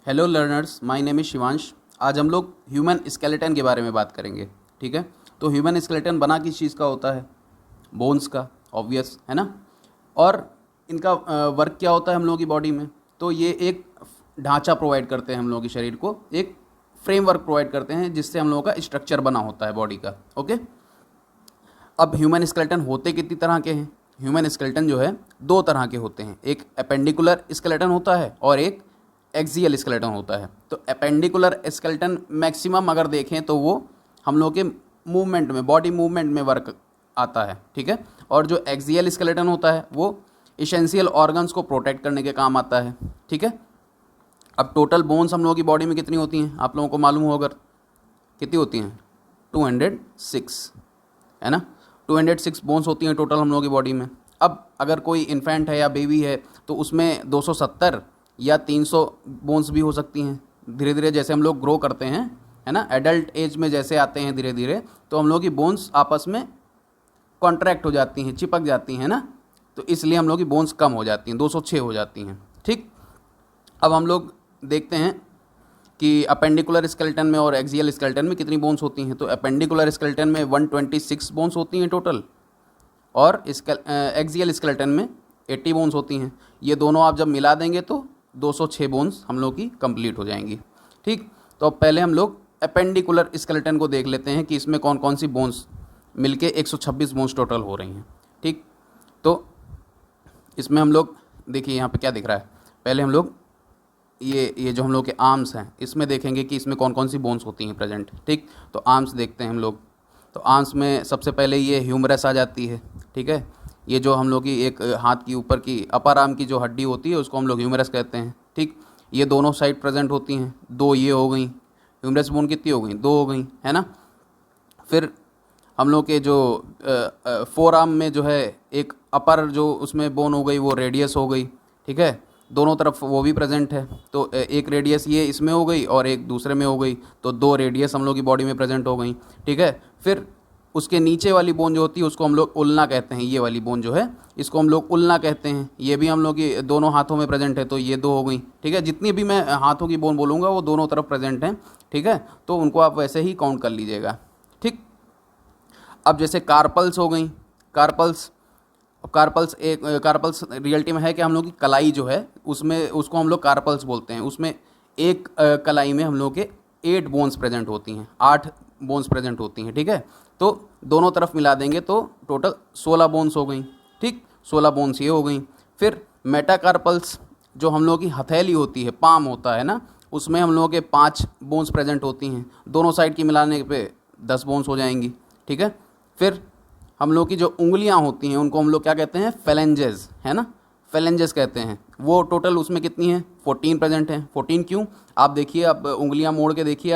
Hello learners, my name is Shivansh. आज हम लोग ह्यूमन स्केलेटन के बारे में बात करेंगे। ठीक है, तो ह्यूमन स्केलेटन बना किस चीज़ का होता है? बोन्स का, ऑब्वियस है ना। और इनका वर्क क्या होता है हम लोगों की बॉडी में? तो ये एक ढांचा प्रोवाइड करते हैं हम लोगों के शरीर को, एक फ्रेमवर्क प्रोवाइड करते हैं जिससे हम लोगों का स्ट्रक्चर बना होता है बॉडी का। ओके, अब ह्यूमन स्केलेटन होते कितनी तरह के हैं? ह्यूमन स्केलेटन जो है दो तरह के होते हैं, एक एपेंडिकुलर स्केलेटन होता है और एक एक्सियल स्केलेटन होता है। तो एपेंडिकुलर स्केलेटन मैक्सिमम अगर देखें तो वो हम लोग के मूवमेंट में, बॉडी मूवमेंट में वर्क आता है। ठीक है, और जो एक्सियल स्केलेटन होता है वो इसेंशियल ऑर्गन्स को प्रोटेक्ट करने के काम आता है। ठीक है, अब टोटल बोन्स हम लोगों की बॉडी में कितनी होती हैं आप लोगों को मालूम हो? अगर कितनी होती हैं? 206 है ना। 206 बोन्स होती हैं टोटल हम लोगों की बॉडी में। अब अगर कोई इन्फेंट है या बेबी है तो उसमें 270 या 300 बोन्स भी हो सकती हैं। धीरे धीरे जैसे हम लोग ग्रो करते हैं, है ना, एडल्ट एज में जैसे आते हैं धीरे धीरे, तो हम लोग की बोन्स आपस में कॉन्ट्रैक्ट हो जाती हैं, चिपक जाती हैं ना, तो इसलिए हम लोग की बोन्स कम हो जाती हैं, 206 हो जाती हैं। ठीक, अब हम लोग देखते हैं कि अपेंडिकुलर स्केलेटन में और एक्सियल स्केलेटन में कितनी बोन्स होती हैं। तो अपेंडिकुलर स्केलेटन में 126 बोन्स होती हैं टोटल, और एक्सियल स्केलेटन में 80 बोन्स होती हैं। ये दोनों आप जब मिला देंगे तो 206 बोन्स हम लोग की कंप्लीट हो जाएंगी। ठीक, तो अब पहले हम लोग अपेंडिकुलर स्केलेटन को देख लेते हैं कि इसमें कौन कौन सी बोन्स मिलके 126 बोन्स टोटल हो रही हैं। ठीक, तो इसमें हम लोग देखिए यहाँ पे क्या दिख रहा है। पहले हम लोग ये जो हम लोग के आर्म्स हैं इसमें देखेंगे कि इसमें कौन कौन सी बोन्स होती हैं प्रेजेंट। ठीक, तो आर्म्स देखते हैं हम लोग। तो आर्म्स में सबसे पहले ये ह्यूमरस आ जाती है। ठीक है, ये जो हम लोग की एक हाथ की ऊपर की अपर आर्म की जो हड्डी होती है उसको हम लोग ह्यूमरस कहते हैं। ठीक, ये दोनों साइड प्रेजेंट होती हैं। दो ये हो गई ह्यूमरस बोन, कितनी हो गई? दो हो गई, है ना। फिर हम लोग के जो फोर आर्म में जो है एक अपर जो उसमें बोन हो गई वो रेडियस हो गई। ठीक है, दोनों तरफ वो भी प्रेजेंट है, तो एक रेडियस ये इसमें हो गई और एक दूसरे में हो गई, तो दो रेडियस हम लोग की बॉडी में प्रेजेंट हो गई। ठीक है, फिर उसके नीचे वाली बोन जो होती है उसको हम लोग उल्ना कहते हैं। ये वाली बोन जो है इसको हम लोग उल्ना कहते हैं। ये भी हम लोग की दोनों हाथों में प्रेजेंट है, तो ये दो हो गई। ठीक है, जितनी भी मैं हाथों की बोन बोलूँगा वो दोनों तरफ प्रेजेंट हैं। ठीक है, तो उनको आप वैसे ही काउंट कर लीजिएगा। ठीक, अब जैसे कार्पल्स हो गई, कार्पल्स कार्पल्स रियलिटी में है कि हम लोग की कलाई जो है उसमें, उसको हम लोग कार्पल्स बोलते हैं। उसमें एक कलाई में हम लोग के 8 बोन्स प्रेजेंट होती हैं, 8 बोन्स प्रेजेंट होती हैं। ठीक है, तो दोनों तरफ मिला देंगे तो टोटल 16 बोन्स हो गई। ठीक, 16 बोन्स ये हो गई। फिर मेटाकार्पल्स जो हम लोग की हथेली होती है, पाम होता है ना, उसमें हम लोगों के 5 बोन्स प्रेजेंट होती हैं। दोनों साइड की मिलाने पे 10 बोन्स हो जाएंगी। ठीक है, फिर हम लोग की जो उंगलियां होती हैं उनको हम लोग क्या कहते हैं? फेलेंजेस, है ना, फेलेंजेस कहते हैं। वो टोटल उसमें कितनी है? 14 प्रेजेंट हैं। 14 क्यों? आप देखिए, आप उंगलियां मोड़ के देखिए,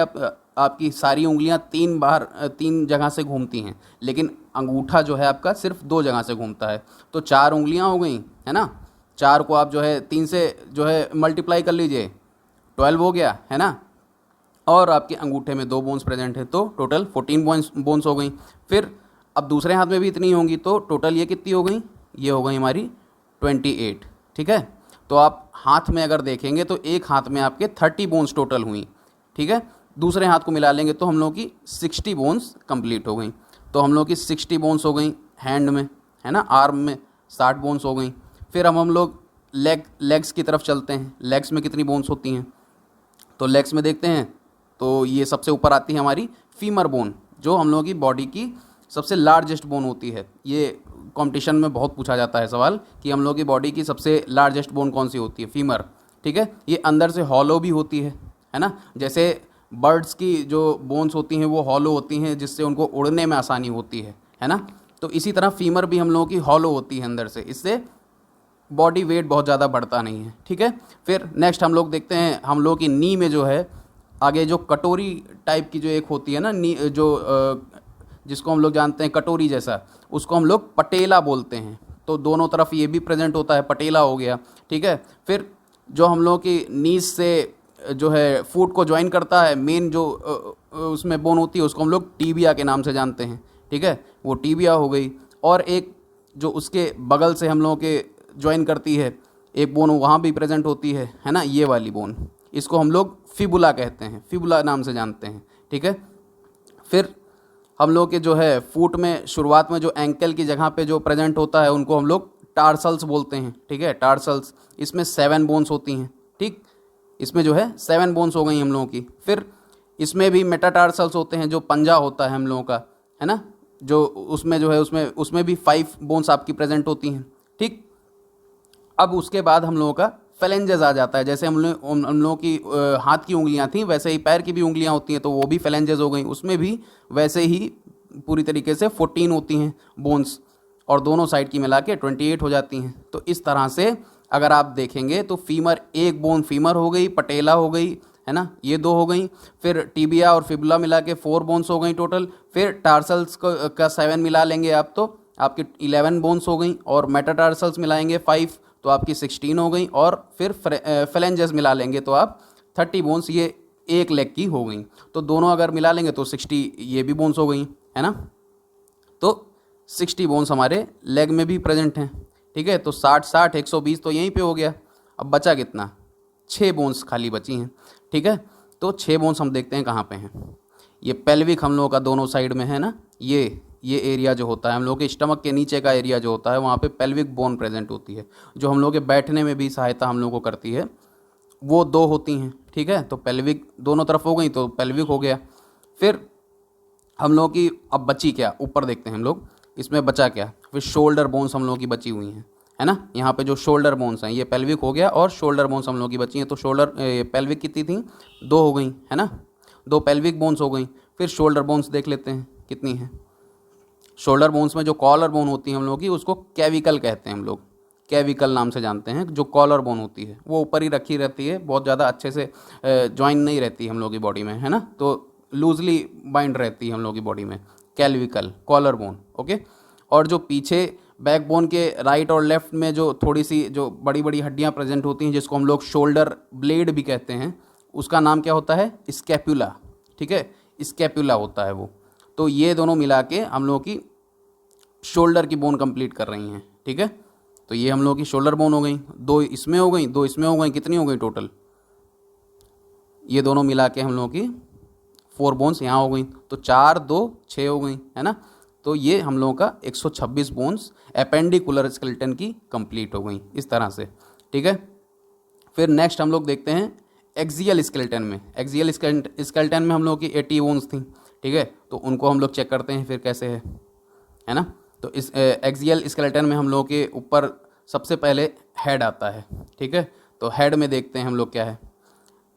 आपकी सारी उंगलियां 3 जगह से घूमती हैं, लेकिन अंगूठा जो है आपका सिर्फ 2 जगह से घूमता है। तो 4 उंगलियां हो गई, है ना। 4 को आप जो है 3 से जो है मल्टीप्लाई कर लीजिए, 12 हो गया, है ना। और आपके अंगूठे में 2 बोन्स प्रेजेंट है, तो टोटल 14 बोन्स हो गई। फिर अब दूसरे हाथ में भी इतनी होंगी, तो टोटल ये कितनी हो गई? ये हो गई हमारी 28। ठीक है, तो आप हाथ में अगर देखेंगे तो एक हाथ में आपके 30 बोन्स टोटल हुई। ठीक है, दूसरे हाथ को मिला लेंगे तो हम लोग की 60 बोन्स कंप्लीट हो गई। तो हम लोग की 60 बोन्स हो गई हैंड में, है ना। आर्म में 60 बोन्स हो गई। फिर हम लोग लेग्स की तरफ चलते हैं। लेग्स में कितनी बोन्स होती हैं? तो लेग्स में देखते हैं तो ये सबसे ऊपर आती है हमारी फीमर बोन, जो हम लोगों की बॉडी की सबसे लार्जेस्ट बोन होती है। ये कंपटीशन में बहुत पूछा जाता है सवाल कि हम लोग की बॉडी की सबसे लार्जेस्ट बोन कौन सी होती है? फीमर। ठीक है, ये अंदर से हॉलो भी होती है ना। जैसे बर्ड्स की जो बोन्स होती हैं वो हॉलो होती हैं, जिससे उनको उड़ने में आसानी होती है ना। तो इसी तरह फीमर भी हम लोगों की हॉलो होती है अंदर से, इससे बॉडी वेट बहुत ज़्यादा बढ़ता नहीं है। ठीक है, फिर नेक्स्ट हम लोग देखते हैं हम लोग की नी में जो है आगे जो कटोरी टाइप की जो एक होती है ना, नी जो जिसको हम लोग जानते हैं कटोरी जैसा, उसको हम लोग पटेला बोलते हैं। तो दोनों तरफ ये भी प्रेजेंट होता है, पटेला हो गया। ठीक है, फिर जो हम लोग की नीज से जो है फुट को ज्वाइन करता है, मेन जो उसमें बोन होती है उसको हम लोग टीबिया के नाम से जानते हैं। ठीक है, वो टीबिया हो गई। और एक जो उसके बगल से हम लोगों के ज्वाइन करती है एक बोन, वहाँ भी प्रेजेंट होती है ना, ये वाली बोन। इसको हम लोग फिबुला कहते हैं, फिबुला नाम से जानते हैं, ठीक है। फिर हम लोग के जो है फुट में शुरुआत में जो एंकल की जगह पे जो प्रेजेंट होता है उनको हम लोग टार्सल्स बोलते हैं, ठीक है, टार्सल्स। इसमें 7 बोन्स होती हैं, ठीक, इसमें जो है 7 बोन्स हो गई हम लोगों की। फिर इसमें भी मेटाटार्सल्स होते हैं, जो पंजा होता है हम लोगों का, है ना, जो उसमें जो है उसमें भी 5 बोन्स आपकी प्रेजेंट होती हैं, ठीक। अब उसके बाद हम लोगों का फेलेंजेस आ जाता है। जैसे हम लोगों की हाथ की उंगलियां थी, वैसे ही पैर की भी उंगलियां होती हैं, तो वो भी फेलेंजेस हो गई। उसमें भी वैसे ही पूरी तरीके से 14 होती हैं बोन्स, और दोनों साइड की मिला के 28 हो जाती हैं। तो इस तरह से अगर आप देखेंगे तो फीमर, एक बोन फीमर हो गई, पटेला हो गई, है ना, ये 2 हो गई। फिर टिबिया और फिबुला मिला के 4 बोन्स हो गई टोटल। फिर टार्सल्स का 7 मिला लेंगे आप तो आपकी 11 बोन्स हो गई, और मेटाटार्सल्स मिलाएंगे 5 तो आपकी 16 हो गई, और फिर फेलेंजेस मिला लेंगे तो आप 30 बोन्स, ये एक लेग की हो गई। तो दोनों अगर मिला लेंगे तो 60 ये भी बोन्स हो गई, है ना। तो 60 बोन्स हमारे लेग में भी प्रेजेंट हैं, ठीक है। तो 60 120 तो यहीं पे हो गया। अब बचा कितना, 6 बोन्स खाली बची हैं, ठीक है। तो 6 बोन्स हम देखते हैं कहाँ पे हैं। ये पेल्विक हम लोगों का दोनों साइड में है ना, ये एरिया जो होता है हम लोग के स्टमक के नीचे का एरिया जो होता है, वहाँ पे पेल्विक बोन प्रेजेंट होती है, जो हम लोग के बैठने में भी सहायता हम लोग को करती है। वो 2 होती हैं, ठीक है। तो पेल्विक दोनों तरफ हो गई तो पेल्विक हो गया। फिर हम लोग की अब बची क्या, ऊपर देखते हैं हम लोग, इसमें बचा क्या, फिर शोल्डर बोन्स हम लोग की बची हुई हैं, है ना। यहाँ पे जो शोल्डर बोन्स हैं, ये पेल्विक हो गया, और शोल्डर बोन्स हम लोग की बची हैं। तो शोल्डर पेल्विक कितनी थी, 2 हो गई, है ना, 2 पेल्विक बोन्स हो गई। फिर शोल्डर बोन्स देख लेते हैं कितनी हैं। शोल्डर बोन्स में जो कॉलर बोन होती है हम लोग की, उसको कैविकल कहते हैं हम लोग, कैविकल नाम से जानते हैं। जो कॉलर बोन होती है वो ऊपर ही रखी रहती है, बहुत ज़्यादा अच्छे से ज्वाइन नहीं रहती हम लोग की बॉडी में, है ना, तो लूजली बाइंड रहती है हम लोग की बॉडी में, कैल्विकल, कॉलर बोन, ओके। और जो पीछे बैक बोन के राइट और लेफ्ट में जो थोड़ी सी जो बड़ी बड़ी हड्डियाँ प्रेजेंट होती हैं, जिसको हम लोग शोल्डर ब्लेड भी कहते हैं, उसका नाम क्या होता है, स्कैपुला, ठीक है, स्कैपुला होता है वो। तो ये दोनों मिला के हम लोगों की शोल्डर की बोन कंप्लीट कर रही हैं, ठीक है। तो ये हम लोगों की शोल्डर बोन हो गई, 2 इसमें हो गई, 2 इसमें हो गई, कितनी हो गई टोटल, ये दोनों मिला के हम लोगों की 4 बोन्स यहाँ हो गई। तो 4 2 6 हो गई, है ना। तो ये हम लोगों का 126 बोन्स एपेंडिकुलर स्केलेटन की कंप्लीट हो गई इस तरह से, ठीक है। फिर नेक्स्ट हम लोग देखते हैं एक्सियल स्केलेटन में। एक्सियल स्केलेटन में हम लोगों की 80 बोन्स थी, ठीक है। तो उनको हम लोग चेक करते हैं फिर कैसे है ना। तो इस एक्सियल स्केलेटन में हम लोगों के ऊपर सबसे पहले हेड आता है, ठीक है। तो हेड में देखते हैं हम लोग क्या है।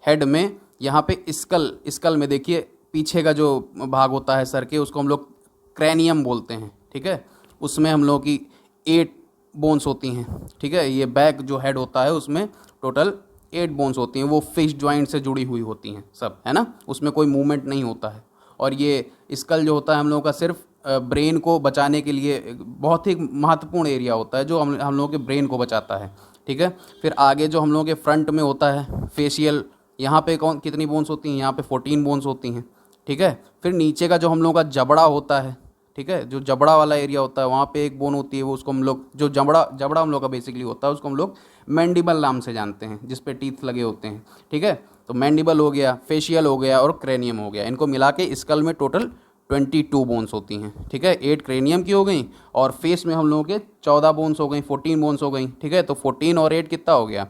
हेड में यहाँ पे स्कल में देखिए पीछे का जो भाग होता है सर के, उसको हम लोग क्रैनियम बोलते हैं, ठीक है। उसमें हम लोगों की 8 बोन्स होती हैं, ठीक है। ये बैक जो हेड होता है उसमें टोटल 8 बोन्स होती हैं, वो फिक्स्ड जॉइंट से जुड़ी हुई होती हैं सब, है ना, उसमें कोई मूवमेंट नहीं होता है। और ये स्कल जो होता है हम लोगों का सिर्फ ब्रेन को बचाने के लिए बहुत ही महत्वपूर्ण एरिया होता है, जो हम लोगों के ब्रेन को बचाता है, ठीक है। फिर आगे जो हम लोगों के फ्रंट में होता है फेशियल, यहाँ पे कितनी बोन्स होती हैं, यहाँ पे 14 बोन्स होती हैं, ठीक है। फिर नीचे का जो हम लोगों का जबड़ा होता है, ठीक है, जो जबड़ा वाला एरिया होता है, वहाँ पे एक बोन होती है, वो उसको हम लोग, जो जबड़ा हम लोग का बेसिकली होता है, उसको हम लोग मैंडिबल नाम से जानते हैं, जिस पे टीथ लगे होते हैं, ठीक है। तो मैंडिबल हो गया, फेशियल हो गया, और क्रेनियम हो गया। इनको मिला के स्कल में टोटल 22 बोन्स होती हैं, ठीक है। 8 क्रेनियम की हो गई, और फेस में हम लोगों के 14 बोन्स हो गई, 14 बोन्स हो गई, ठीक है। तो 14 और 8 कितना हो गया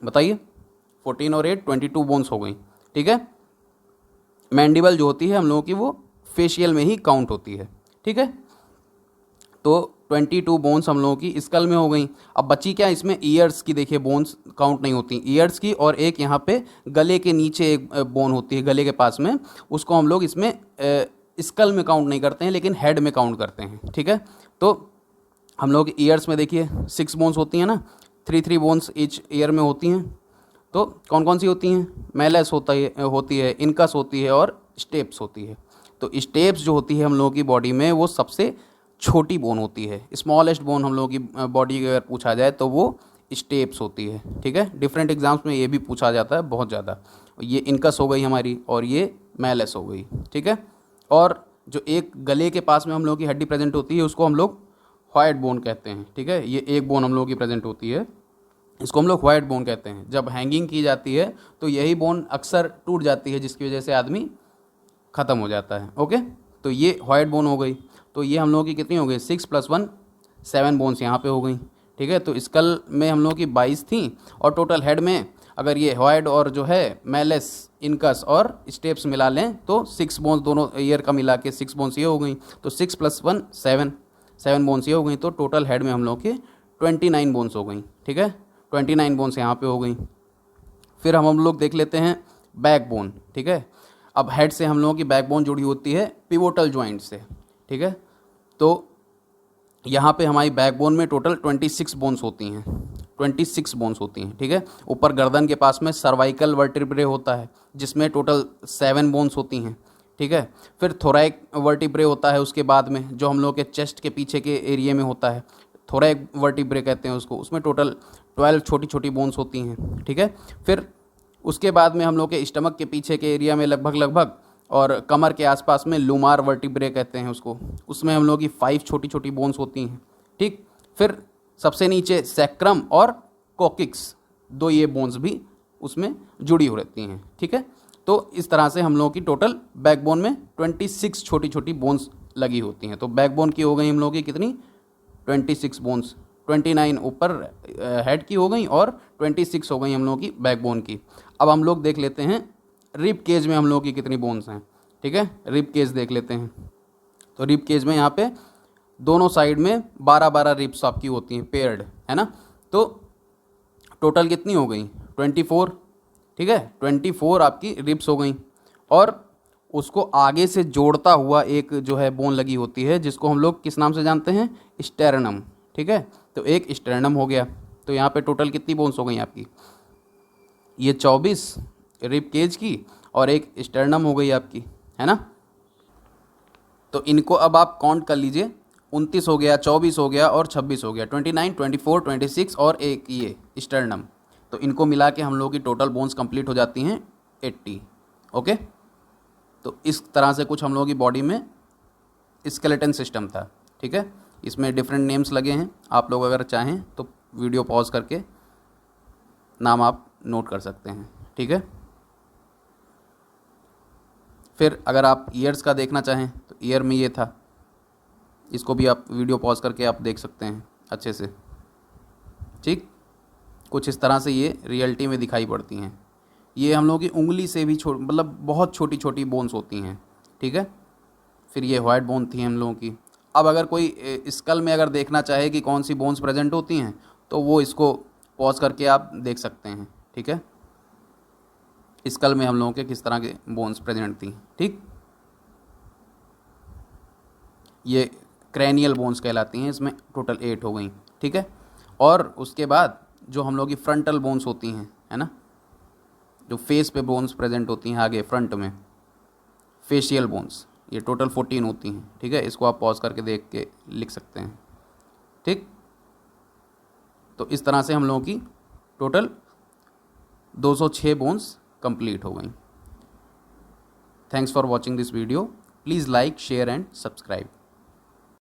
बताइए, 14 और 8 22 बोन्स हो गई, ठीक है। मैंडिबल जो होती है हम लोगों की वो फेशियल में ही काउंट होती है, ठीक है। तो 22 बोन्स हम लोगों की स्कल में हो गई। अब बची क्या, इसमें ईयर्स की देखिए बोन्स काउंट नहीं होती, ईयर्स की, और एक यहाँ पे गले के नीचे एक बोन होती है गले के पास में, उसको हम लोग इसमें स्कल में काउंट नहीं करते हैं, लेकिन हेड में काउंट करते हैं, ठीक है। तो हम लोग ईयर्स में देखिए 6 बोन्स होती हैं ना, 3 बोन्स ईच ईयर में होती हैं। तो कौन कौन सी होती हैं, मैलस होती है, इनकस होती है, और स्टेप्स होती है। तो स्टेप्स जो होती है हम लोगों की बॉडी में, वो सबसे छोटी बोन होती है, स्मॉलेस्ट बोन हम लोगों की बॉडी की अगर पूछा जाए तो वो स्टेप्स होती है, ठीक है। डिफरेंट एग्जाम्स में ये भी पूछा जाता है बहुत ज़्यादा। ये इनकस हो गई हमारी, और ये मैलस हो गई, ठीक है। और जो एक गले के पास में हम लोगों की हड्डी प्रेजेंट होती है, उसको हम लोग व्हाइट बोन कहते हैं, ठीक है। ये एक बोन हम लोगों की प्रेजेंट होती है, इसको हम लोग व्हाइट बोन कहते हैं। जब हैंगिंग की जाती है तो यही बोन अक्सर टूट जाती है, जिसकी वजह से आदमी ख़त्म हो जाता है। ओके, तो ये व्हाइट बोन हो गई। तो ये हम लोगों की कितनी हो गई, 6 + 1 7 बोन्स यहाँ पे हो गई। ठीक है, तो स्कल में हम लोगों की 22 थी, और टोटल हेड में अगर ये हॉइड और जो है मैलेस, इनकस और स्टेप्स मिला लें तो 6 बोन्स, दोनों ईयर का मिला के 6 बोन्स ये हो गई। तो 6 + 1 7 बोन्स ये हो गई। तो टोटल हेड में हम लोग के 29 बोन्स हो गई। ठीक है, 29 बोन्स यहाँ पे हो गई। फिर हम लोग देख लेते हैं बैक बोन। ठीक है, अब हेड से हम लोगों की बैक बोन जुड़ी होती है पिवोटल जॉइंट से। ठीक है, तो यहाँ पे हमारी बैक बोन में टोटल 26 बोन्स होती हैं, 26 बोन्स होती हैं। ठीक है, ऊपर गर्दन के पास में सर्वाइकल वर्टिब्रे होता है, जिसमें टोटल 7 बोन्स होती हैं। ठीक है, फिर थोरैक वर्टिब्रे होता है उसके बाद में, जो हम लोग के चेस्ट के पीछे के एरिया में होता है, थोरैक वर्टिब्रे कहते हैं उसको। उसमें टोटल 12 छोटी छोटी बोन्स होती हैं। ठीक है, फिर उसके बाद में हम लोग के स्टमक के पीछे के एरिया में लगभग और कमर के आसपास में लूमार वर्टिब्रे कहते हैं उसको, उसमें हम लोग की 5 छोटी छोटी बोन्स होती हैं। ठीक, फिर सबसे नीचे सैक्रम और कोकिक्स, 2 ये बोन्स भी उसमें जुड़ी हो रहती हैं। ठीक है, तो इस तरह से हम लोगों की टोटल बैकबोन में 26 छोटी छोटी बोन्स लगी होती हैं। तो बैकबोन की हो गई हम लोगों की कितनी, 26 बोन्स, 29 ऊपर हेड की हो गई और 26 हो गई हम लोगों की बैकबोन की। अब हम लोग देख लेते हैं रिब केज में हम लोगों की कितनी बोन्स हैं। ठीक है, रिब केज देख लेते हैं। तो रिब केज में यहाँ पे दोनों साइड में 12-12 रिब्स आपकी होती हैं, पेयर्ड, है ना। तो टोटल कितनी हो गई, 24। ठीक है, 24 आपकी रिब्स हो गई, और उसको आगे से जोड़ता हुआ एक जो है बोन लगी होती है, जिसको हम लोग किस नाम से जानते हैं, स्टेरनम। ठीक है, तो एक स्टेरनम हो गया। तो यहाँ पे टोटल कितनी बोन्स हो गई आपकी, ये 24 रिब केज की और एक स्टेरनम हो गई आपकी, है ना। तो इनको अब आप काउंट कर लीजिए, 29 हो गया, 24 हो गया और 26 हो गया, 29, 24, 26 और एक ये स्टेरनम। तो इनको मिला के हम लोग की टोटल बोन्स कंप्लीट हो जाती हैं 80। ओके, तो इस तरह से कुछ हम लोगों की बॉडी में स्केलेटन सिस्टम था। ठीक है, इसमें डिफरेंट नेम्स लगे हैं, आप लोग अगर चाहें तो वीडियो पॉज करके नाम आप नोट कर सकते हैं। ठीक है, फिर अगर आप ईयर्स का देखना चाहें तो ईयर में ये था, इसको भी आप वीडियो पॉज करके आप देख सकते हैं अच्छे से। ठीक, कुछ इस तरह से ये रियलिटी में दिखाई पड़ती हैं। ये हम लोगों की उंगली से भी मतलब बहुत छोटी छोटी बोन्स होती हैं। ठीक है, फिर ये वाइट बोन थी हम लोगों की। अब अगर कोई स्कल में अगर देखना चाहे कि कौन सी बोन्स प्रेजेंट होती हैं, तो वो इसको पॉज करके आप देख सकते हैं। ठीक है, स्कल में हम लोगों के किस तरह के बोन्स प्रेजेंट थी। ठीक, ये क्रैनियल बोन्स कहलाती हैं, इसमें टोटल 8 हो गई। ठीक है, और उसके बाद जो हम लोग की फ्रंटल बोन्स होती हैं, है ना, जो फेस पे बोन्स प्रेजेंट होती हैं आगे फ्रंट में, फेशियल बोन्स, ये टोटल 14 होती हैं। ठीक है, इसको आप पॉज करके देख के लिख सकते हैं। ठीक, तो इस तरह से हम लोगों की टोटल 206 बोन्स कंप्लीट हो गई। Thanks for watching this video. Please like, share and subscribe.